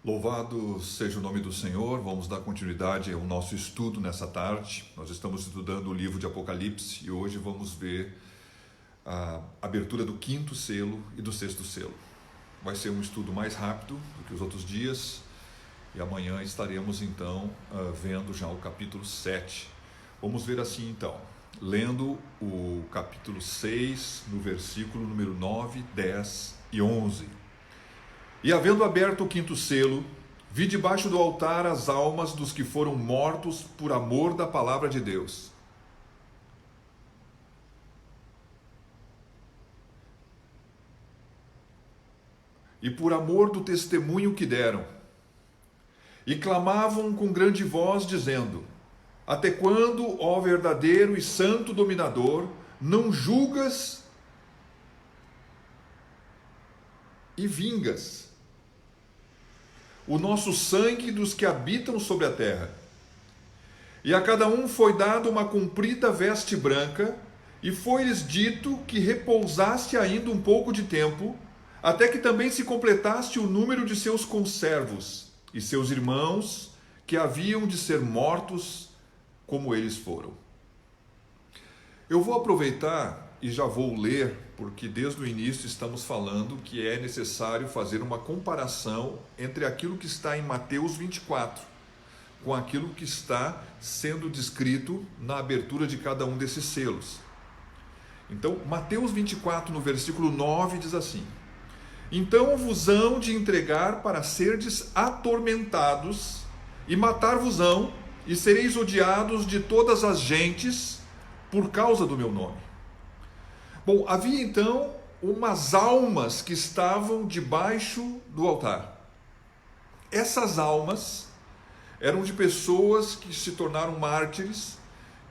Louvado seja o nome do Senhor. Vamos dar continuidade ao nosso estudo nessa tarde. Nós estamos estudando o livro de Apocalipse e hoje vamos ver a abertura do quinto selo e do sexto selo. Vai ser um estudo mais rápido do que os outros dias e amanhã estaremos então vendo já o capítulo 7. Vamos ver assim então, lendo o capítulo 6, no versículo número 9, 10 e 11. E havendo aberto o quinto selo, vi debaixo do altar as almas dos que foram mortos por amor da palavra de Deus. E por amor do testemunho que deram. E clamavam com grande voz, dizendo: Até quando, ó verdadeiro e santo dominador, não julgas e vingas o nosso sangue dos que habitam sobre a terra? E a cada um foi dado uma comprida veste branca, e foi-lhes dito que repousasse ainda um pouco de tempo, até que também se completasse o número de seus conservos e seus irmãos, que haviam de ser mortos como eles foram. Eu vou aproveitar e já vou ler, porque desde o início estamos falando que é necessário fazer uma comparação entre aquilo que está em Mateus 24 com aquilo que está sendo descrito na abertura de cada um desses selos. Então, Mateus 24, no versículo 9, diz assim: Então vos hão de entregar para serdes atormentados, e matar-vos-ão, e sereis odiados de todas as gentes por causa do meu nome. Bom, havia então umas almas que estavam debaixo do altar. Essas almas eram de pessoas que se tornaram mártires,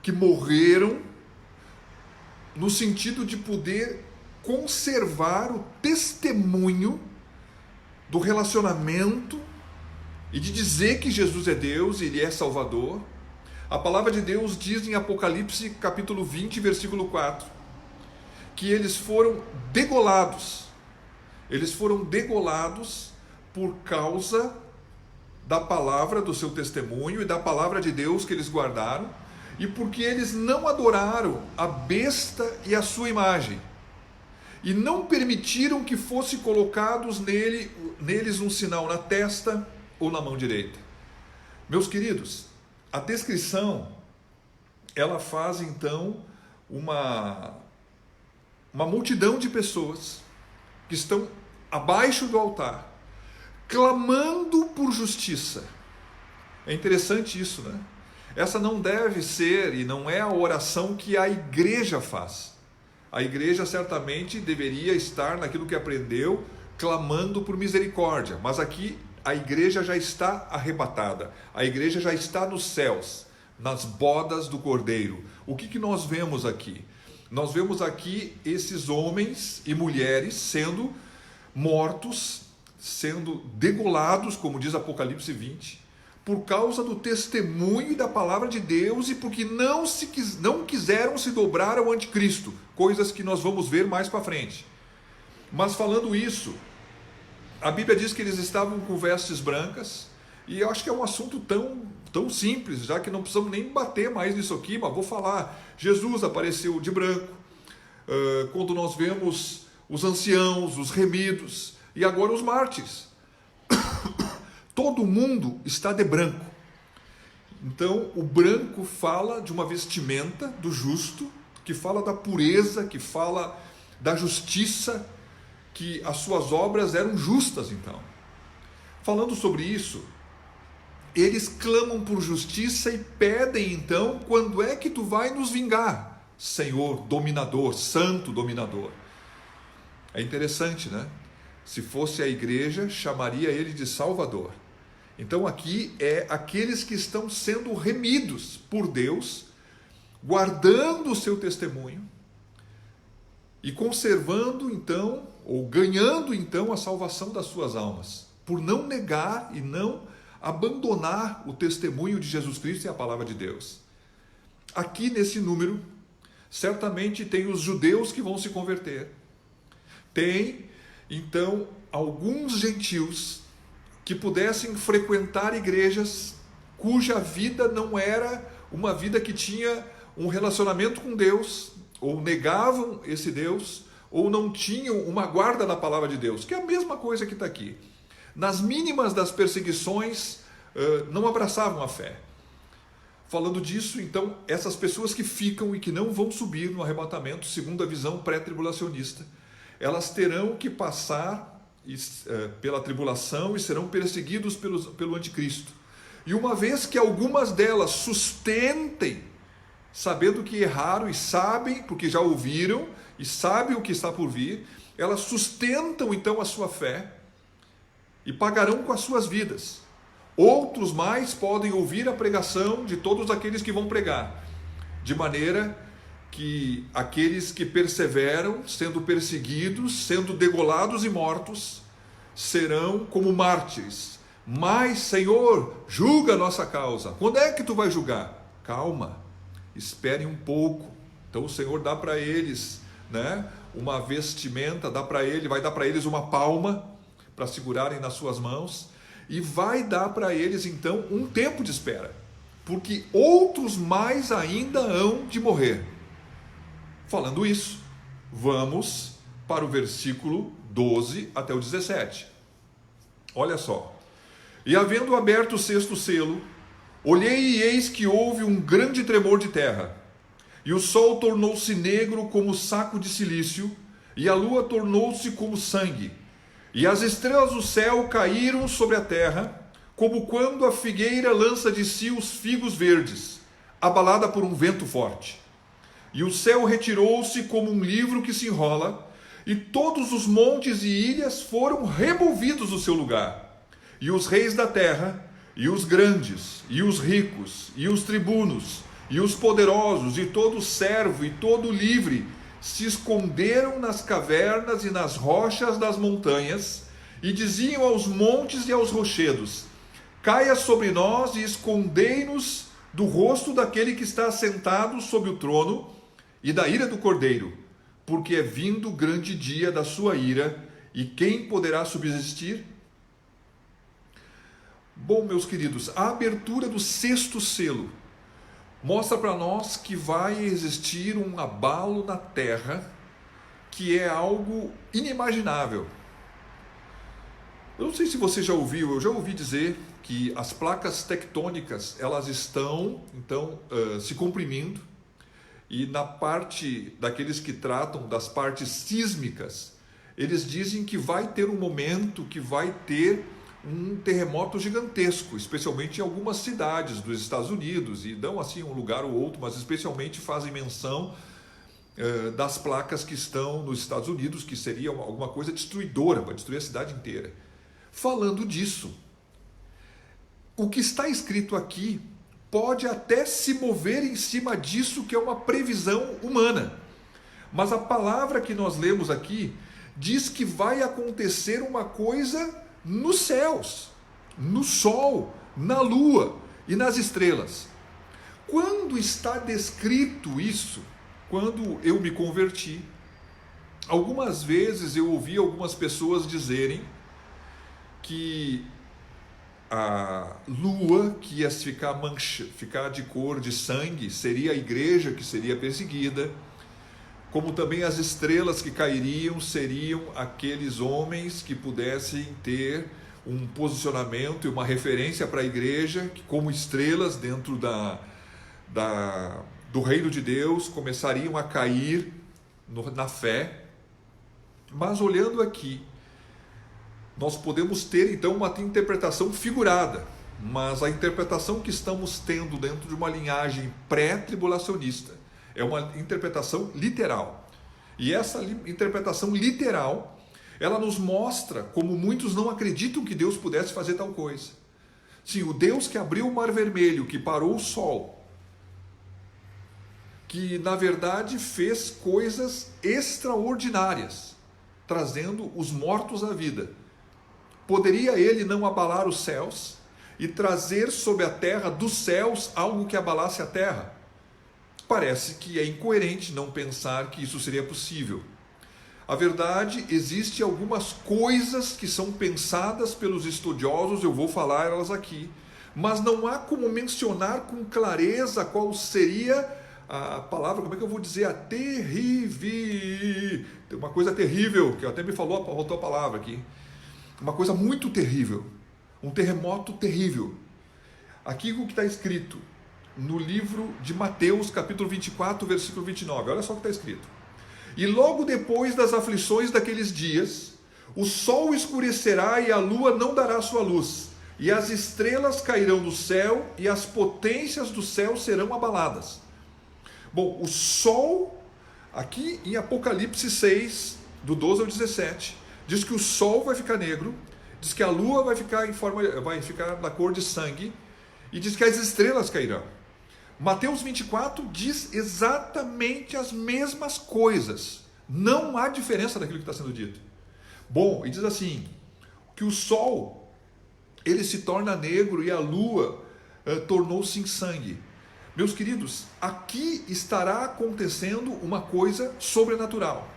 que morreram no sentido de poder conservar o testemunho do relacionamento e de dizer que Jesus é Deus e Ele é Salvador. A palavra de Deus diz em Apocalipse capítulo 20, versículo 4, que eles foram degolados. Eles foram degolados por causa da palavra do seu testemunho e da palavra de Deus que eles guardaram, e porque eles não adoraram a besta e a sua imagem, e não permitiram que fosse colocados neles um sinal na testa ou na mão direita. Meus queridos, a descrição, ela faz então uma multidão de pessoas que estão abaixo do altar, clamando por justiça. É interessante isso, né? Essa não deve ser e não é a oração que a igreja faz. A igreja certamente deveria estar naquilo que aprendeu, clamando por misericórdia. Mas aqui a igreja já está arrebatada. A igreja já está nos céus, nas bodas do Cordeiro. O que nós vemos aqui? Nós vemos aqui esses homens e mulheres sendo mortos, sendo degolados, como diz Apocalipse 20, por causa do testemunho e da palavra de Deus, e porque não quiseram se dobrar ao anticristo, coisas que nós vamos ver mais para frente. Mas falando isso, a Bíblia diz que eles estavam com vestes brancas, e eu acho que é um assunto tão simples, já que não precisamos nem bater mais nisso aqui, mas vou falar. Jesus apareceu de branco, quando nós vemos os anciãos, os remidos, e agora os mártires. Todo mundo está de branco. Então, o branco fala de uma vestimenta do justo, que fala da pureza, que fala da justiça, que as suas obras eram justas, então. Falando sobre isso, eles clamam por justiça e pedem, então, quando é que tu vai nos vingar, Senhor dominador, santo dominador? É interessante, né? Se fosse a igreja, chamaria ele de Salvador. Então aqui é aqueles que estão sendo remidos por Deus, guardando o seu testemunho e conservando então, ou ganhando então a salvação das suas almas, por não negar e não abandonar o testemunho de Jesus Cristo e a palavra de Deus. Aqui nesse número, certamente tem os judeus que vão se converter. Tem, então, alguns gentios que pudessem frequentar igrejas cuja vida não era uma vida que tinha um relacionamento com Deus, ou negavam esse Deus, ou não tinham uma guarda da palavra de Deus, que é a mesma coisa que está aqui. Nas mínimas das perseguições, não abraçavam a fé. Falando disso, então, essas pessoas que ficam e que não vão subir no arrebatamento, segundo a visão pré-tribulacionista, elas terão que passar pela tribulação e serão perseguidos pelo anticristo. E uma vez que algumas delas sustentem, sabendo que erraram e sabem, porque já ouviram e sabem o que está por vir, elas sustentam então a sua fé e pagarão com as suas vidas. Outros mais podem ouvir a pregação de todos aqueles que vão pregar, de maneira que aqueles que perseveram, sendo perseguidos, sendo degolados e mortos, serão como mártires. Mas, Senhor, julga a nossa causa. Quando é que tu vai julgar? Calma, esperem um pouco. Então o Senhor dá para eles, uma vestimenta, vai dar para eles uma palma para segurarem nas suas mãos, e vai dar para eles então um tempo de espera, porque outros mais ainda hão de morrer. Falando isso, vamos para o versículo 12 até o 17. Olha só. E havendo aberto o sexto selo, olhei e eis que houve um grande tremor de terra, e o sol tornou-se negro como saco de cilício, e a lua tornou-se como sangue, e as estrelas do céu caíram sobre a terra, como quando a figueira lança de si os figos verdes, abalada por um vento forte. E o céu retirou-se como um livro que se enrola, e todos os montes e ilhas foram removidos do seu lugar. E os reis da terra, e os grandes, e os ricos, e os tribunos, e os poderosos, e todo servo, e todo livre, se esconderam nas cavernas e nas rochas das montanhas, e diziam aos montes e aos rochedos: caia sobre nós e escondei-nos do rosto daquele que está assentado sobre o trono e da ira do Cordeiro, porque é vindo o grande dia da sua ira, e quem poderá subsistir? Bom, meus queridos, a abertura do sexto selo mostra para nós que vai existir um abalo na terra que é algo inimaginável. Eu não sei se você já ouviu, eu já ouvi dizer que as placas tectônicas elas estão então se comprimindo, e na parte daqueles que tratam das partes sísmicas, eles dizem que vai ter um momento que vai ter um terremoto gigantesco, especialmente em algumas cidades dos Estados Unidos, e dão assim um lugar ou outro, mas especialmente fazem menção das placas que estão nos Estados Unidos, que seria alguma coisa destruidora, para destruir a cidade inteira. Falando disso, o que está escrito aqui pode até se mover em cima disso, que é uma previsão humana, mas a palavra que nós lemos aqui diz que vai acontecer uma coisa nos céus, no sol, na lua e nas estrelas. Quando está descrito isso, quando eu me converti, algumas vezes eu ouvi algumas pessoas dizerem que a lua que ia ficar de cor de sangue seria a igreja que seria perseguida, como também as estrelas que cairiam seriam aqueles homens que pudessem ter um posicionamento e uma referência para a igreja, que como estrelas dentro do reino de Deus começariam a cair na fé. Mas olhando aqui, nós podemos ter então uma interpretação figurada, mas a interpretação que estamos tendo dentro de uma linhagem pré-tribulacionista é uma interpretação literal. E essa interpretação literal, ela nos mostra como muitos não acreditam que Deus pudesse fazer tal coisa. Sim, o Deus que abriu o Mar Vermelho, que parou o sol, que na verdade fez coisas extraordinárias, trazendo os mortos à vida. Poderia ele não abalar os céus e trazer sobre a terra dos céus algo que abalasse a terra? Parece que é incoerente não pensar que isso seria possível. A verdade, existe algumas coisas que são pensadas pelos estudiosos, eu vou falar elas aqui, mas não há como mencionar com clareza qual seria a palavra, como é que eu vou dizer? A terrível. Tem uma coisa terrível, que até me faltou a palavra aqui. Uma coisa muito terrível. Um terremoto terrível. Aqui o que está escrito no livro de Mateus, capítulo 24, versículo 29. Olha só o que está escrito. E logo depois das aflições daqueles dias, o sol escurecerá e a lua não dará sua luz, e as estrelas cairão do céu e as potências do céu serão abaladas. Bom, o sol, aqui em Apocalipse 6, do 12 ao 17, diz que o sol vai ficar negro, diz que a lua vai ficar na cor de sangue, e diz que as estrelas cairão. Mateus 24 diz exatamente as mesmas coisas. Não há diferença daquilo que está sendo dito. Bom, e diz assim, que o sol, ele se torna negro e a lua tornou-se em sangue. Meus queridos, aqui estará acontecendo uma coisa sobrenatural.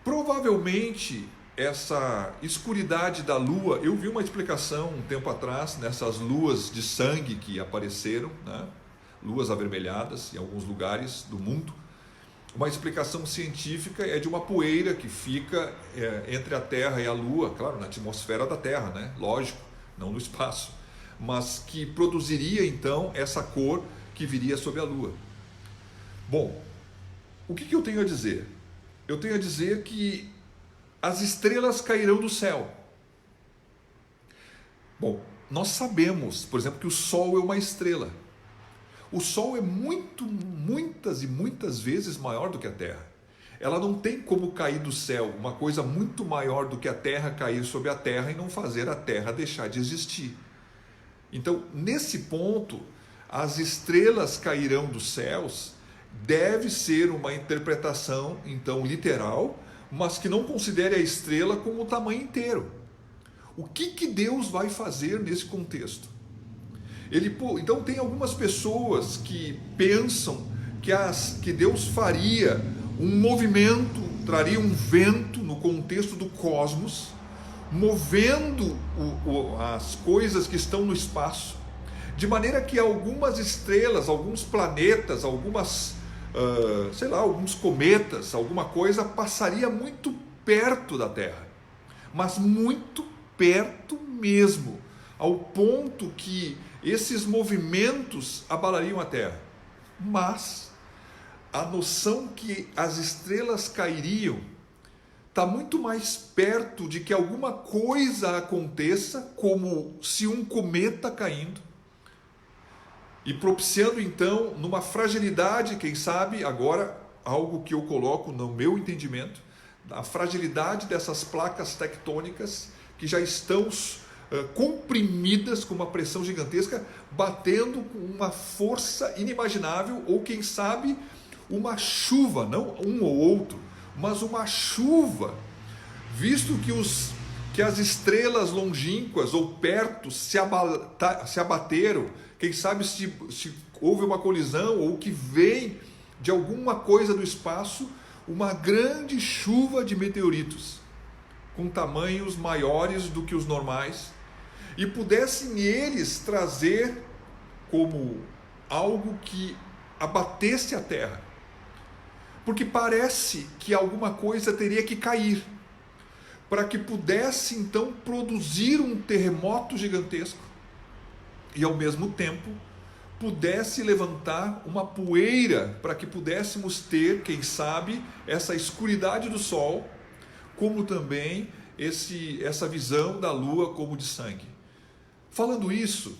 Provavelmente, essa escuridade da lua, eu vi uma explicação um tempo atrás, nessas luas de sangue que apareceram, né? Luas avermelhadas em alguns lugares do mundo. Uma explicação científica é de uma poeira que fica entre a Terra e a Lua, claro, na atmosfera da Terra, né? Lógico, não no espaço, mas que produziria então essa cor que viria sobre a Lua. Bom, o que eu tenho a dizer? Eu tenho a dizer que as estrelas cairão do céu. Bom, nós sabemos, por exemplo, que o Sol é uma estrela. O Sol é muitas e muitas vezes maior do que a Terra. Ela não tem como cair do céu, uma coisa muito maior do que a Terra cair sobre a Terra e não fazer a Terra deixar de existir. Então, nesse ponto, as estrelas cairão dos céus deve ser uma interpretação, então, literal, mas que não considere a estrela como o tamanho inteiro. O que Deus vai fazer nesse contexto? Então tem algumas pessoas que pensam que Deus faria um movimento, traria um vento no contexto do cosmos, movendo as coisas que estão no espaço, de maneira que algumas estrelas, alguns planetas, alguns cometas, alguma coisa passaria muito perto da Terra, mas muito perto mesmo, ao ponto que esses movimentos abalariam a Terra. Mas a noção que as estrelas cairiam está muito mais perto de que alguma coisa aconteça, como se um cometa caindo, e propiciando então numa fragilidade, quem sabe, agora algo que eu coloco no meu entendimento, a fragilidade dessas placas tectônicas que já estão comprimidas com uma pressão gigantesca, batendo com uma força inimaginável, ou quem sabe uma chuva, não um ou outro, mas uma chuva, visto que as estrelas longínquas ou perto se abateram, quem sabe se houve uma colisão ou que vem de alguma coisa do espaço, uma grande chuva de meteoritos, com tamanhos maiores do que os normais, e pudessem eles trazer como algo que abatesse a Terra. Porque parece que alguma coisa teria que cair, para que pudesse então produzir um terremoto gigantesco, e ao mesmo tempo pudesse levantar uma poeira para que pudéssemos ter, quem sabe, essa escuridade do sol, como também essa visão da lua como de sangue. Falando isso,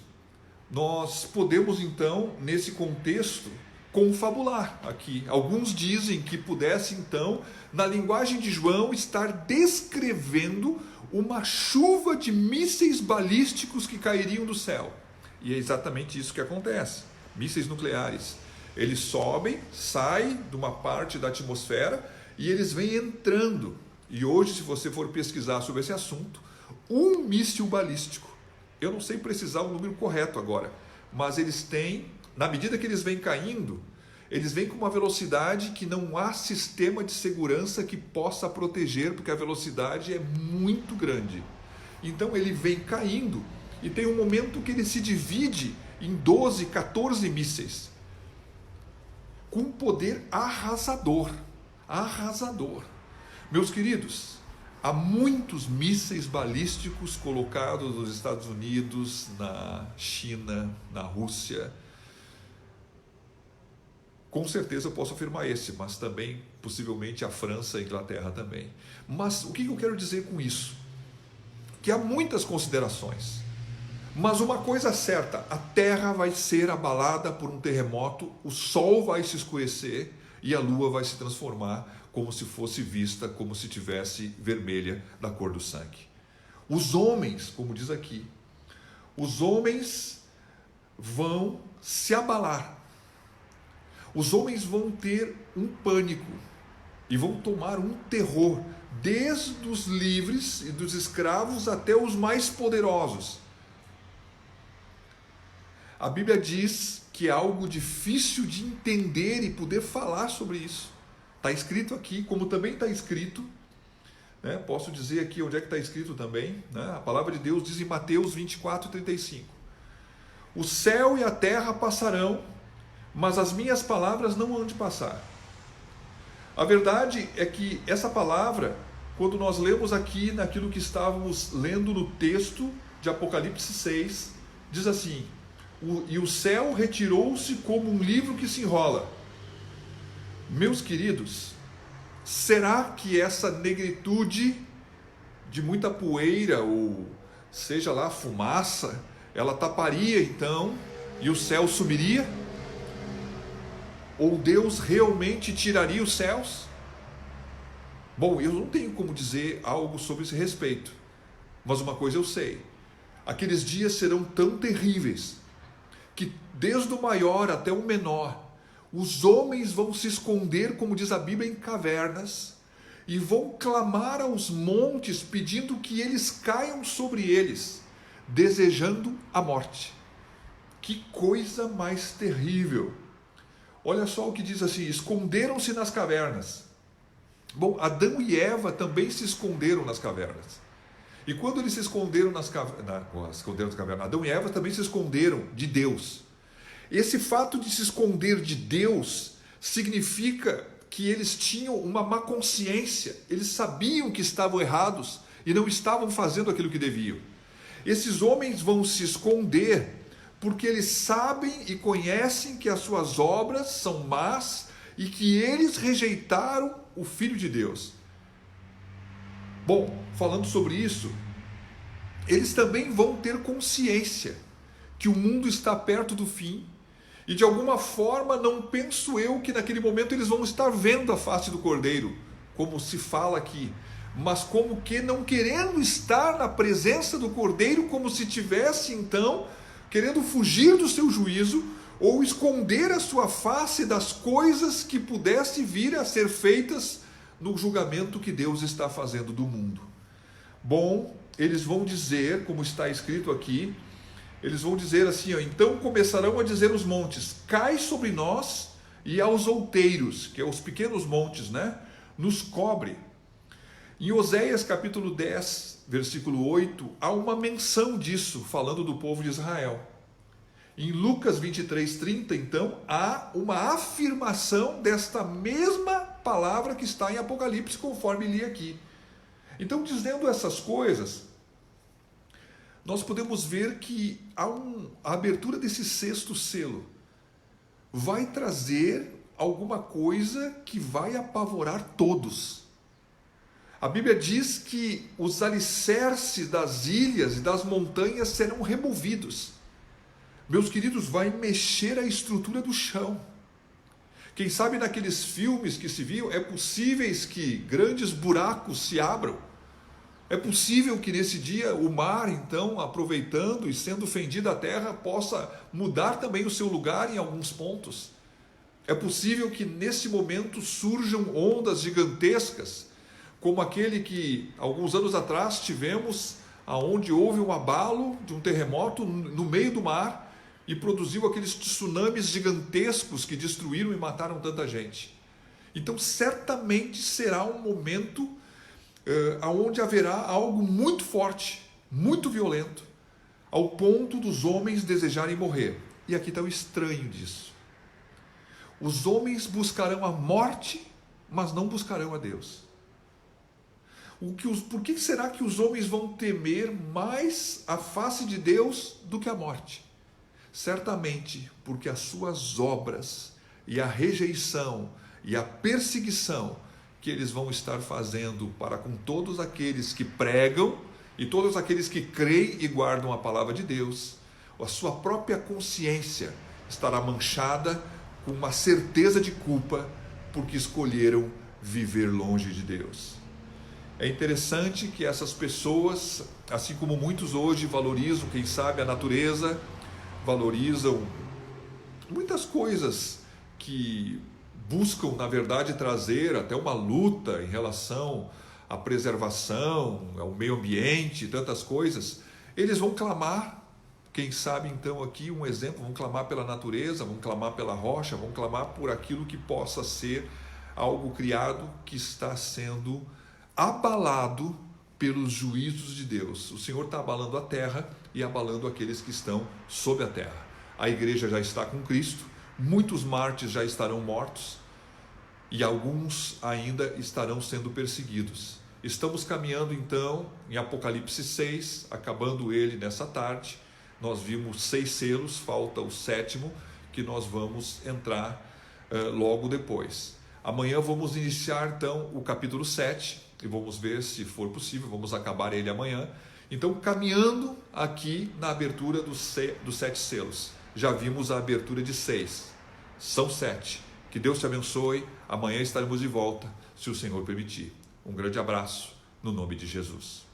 nós podemos então, nesse contexto, confabular aqui. Alguns dizem que pudesse então, na linguagem de João, estar descrevendo uma chuva de mísseis balísticos que cairiam do céu. E é exatamente isso que acontece. Mísseis nucleares. Eles sobem, saem de uma parte da atmosfera e eles vêm entrando. E hoje, se você for pesquisar sobre esse assunto, um míssil balístico, eu não sei precisar o número correto agora, mas eles têm, na medida que eles vêm caindo, eles vêm com uma velocidade que não há sistema de segurança que possa proteger, porque a velocidade é muito grande. Então ele vem caindo e tem um momento que ele se divide em 12, 14 mísseis, com um poder arrasador. Arrasador. Meus queridos, há muitos mísseis balísticos colocados nos Estados Unidos, na China, na Rússia. Com certeza eu posso afirmar esse, mas também possivelmente a França e a Inglaterra também. Mas o que eu quero dizer com isso? Que há muitas considerações. Mas uma coisa certa, a Terra vai ser abalada por um terremoto, o Sol vai se escurecer e a Lua vai se transformar como se fosse vista, como se tivesse vermelha da cor do sangue. Os homens, como diz aqui, os homens vão se abalar. Os homens vão ter um pânico e vão tomar um terror, desde os livres e dos escravos até os mais poderosos. A Bíblia diz que é algo difícil de entender e poder falar sobre isso. Está escrito aqui, como também está escrito, né? Posso dizer aqui onde é que está escrito também, né? A palavra de Deus diz em Mateus 24:35. O céu e a terra passarão, mas as minhas palavras não hão de passar. A verdade é que essa palavra, quando nós lemos aqui naquilo que estávamos lendo no texto de Apocalipse 6, diz assim: e o céu retirou-se como um livro que se enrola. Meus queridos, será que essa negritude de muita poeira, ou seja lá, fumaça, ela taparia então e o céu sumiria? Ou Deus realmente tiraria os céus? Bom, eu não tenho como dizer algo sobre esse respeito, mas uma coisa eu sei: aqueles dias serão tão terríveis que desde o maior até o menor, os homens vão se esconder, como diz a Bíblia, em cavernas, e vão clamar aos montes, pedindo que eles caiam sobre eles, desejando a morte. Que coisa mais terrível! Olha só o que diz assim: esconderam-se nas cavernas. Bom, Adão e Eva também se esconderam nas cavernas. E quando eles se esconderam nas cavernas, Adão e Eva também se esconderam de Deus. Esse fato de se esconder de Deus significa que eles tinham uma má consciência. Eles sabiam que estavam errados e não estavam fazendo aquilo que deviam. Esses homens vão se esconder porque eles sabem e conhecem que as suas obras são más e que eles rejeitaram o Filho de Deus. Bom, falando sobre isso, eles também vão ter consciência que o mundo está perto do fim e de alguma forma, não penso eu que naquele momento eles vão estar vendo a face do Cordeiro, como se fala aqui, mas como que não querendo estar na presença do Cordeiro, como se tivesse então querendo fugir do seu juízo ou esconder a sua face das coisas que pudesse vir a ser feitas no julgamento que Deus está fazendo do mundo. Bom, eles vão dizer, como está escrito aqui, eles vão dizer assim: então começarão a dizer os montes, cai sobre nós, e aos outeiros, que é os pequenos montes, né, nos cobre. Em Oséias capítulo 10, versículo 8, há uma menção disso, falando do povo de Israel. Em Lucas 23:30, então, há uma afirmação desta mesma palavra que está em Apocalipse, conforme li aqui. Então, dizendo essas coisas, nós podemos ver que a abertura desse sexto selo vai trazer alguma coisa que vai apavorar todos. A Bíblia diz que os alicerces das ilhas e das montanhas serão removidos. Meus queridos, vai mexer a estrutura do chão. Quem sabe naqueles filmes que se viam, é possível que grandes buracos se abram. É possível que nesse dia o mar, então, aproveitando e sendo fendida a terra, possa mudar também o seu lugar em alguns pontos. É possível que nesse momento surjam ondas gigantescas, como aquele que alguns anos atrás tivemos, aonde houve um abalo de um terremoto no meio do mar, e produziu aqueles tsunamis gigantescos que destruíram e mataram tanta gente. Então certamente será um momento onde haverá algo muito forte, muito violento, ao ponto dos homens desejarem morrer. E aqui está o estranho disso. Os homens buscarão a morte, mas não buscarão a Deus. Por que será que os homens vão temer mais a face de Deus do que a morte? Certamente porque as suas obras e a rejeição e a perseguição que eles vão estar fazendo para com todos aqueles que pregam e todos aqueles que creem e guardam a palavra de Deus, a sua própria consciência estará manchada com uma certeza de culpa porque escolheram viver longe de Deus. É interessante que essas pessoas, assim como muitos hoje valorizam, quem sabe, a natureza, valorizam muitas coisas que buscam, na verdade, trazer até uma luta em relação à preservação, ao meio ambiente, tantas coisas, eles vão clamar, quem sabe então aqui um exemplo, vão clamar pela natureza, vão clamar pela rocha, vão clamar por aquilo que possa ser algo criado que está sendo abalado pelos juízos de Deus. O Senhor está abalando a terra e abalando aqueles que estão sob a terra. A igreja já está com Cristo, muitos mártires já estarão mortos e alguns ainda estarão sendo perseguidos. Estamos caminhando então em Apocalipse 6, acabando ele nessa tarde. Nós vimos 6 selos, falta o 7º, que nós vamos entrar logo depois. Amanhã vamos iniciar então o capítulo 7 e vamos ver se for possível, vamos acabar ele amanhã. Então, caminhando aqui na abertura dos 7 selos, já vimos a abertura de 6, são 7. Que Deus te abençoe, amanhã estaremos de volta, se o Senhor permitir. Um grande abraço, no nome de Jesus.